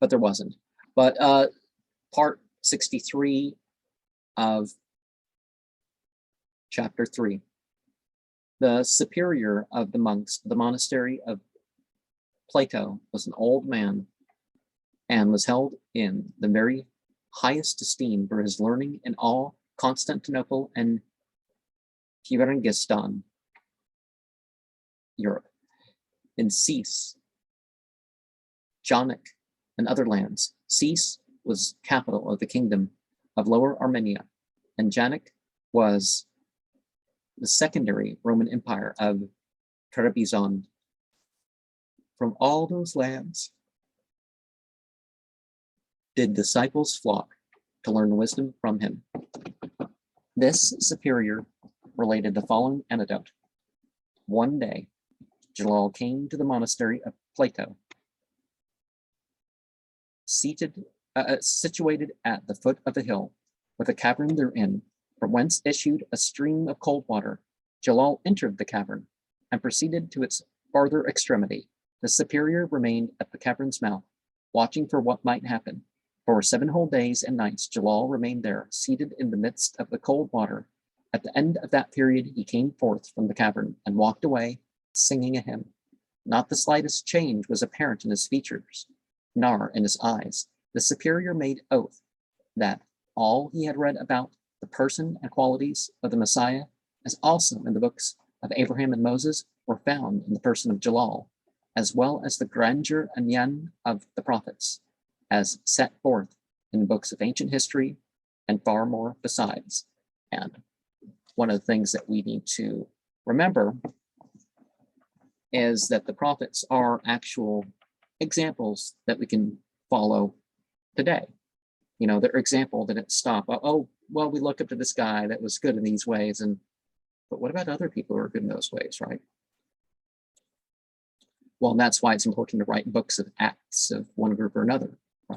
but there wasn't. But part 63 of chapter 3. The superior of the monks of the monastery of Plato was an old man and was held in the very highest esteem for his learning in all Constantinople and Kyrgyzstan, Europe, in Cis, Janik, and other lands. Cis was capital of the kingdom of Lower Armenia, and Janik was the secondary Roman Empire of Trebizond. From all those lands did disciples flock to learn wisdom from him. This superior related the following anecdote. One day, Jalal came to the monastery of Plato, situated at the foot of the hill, with a cavern therein, from whence issued a stream of cold water. Jalal entered the cavern and proceeded to its farther extremity. The superior remained at the cavern's mouth, watching for what might happen. For 7 whole days and nights, Jalal remained there, seated in the midst of the cold water. At the end of that period, he came forth from the cavern and walked away, singing a hymn. Not the slightest change was apparent in his features, nor in his eyes. The superior made oath that all he had read about the person and qualities of the Messiah, as also in the books of Abraham and Moses, were found in the person of Jalal, as well as the grandeur and mien of the prophets, as set forth in the books of ancient history, and far more besides. And one of the things that we need to remember is that the prophets are actual examples that we can follow today. You know, their example didn't stop. Oh, well, we look up to this guy that was good in these ways, but what about other people who are good in those ways, right? Well, and that's why it's important to write books of acts of one group or another,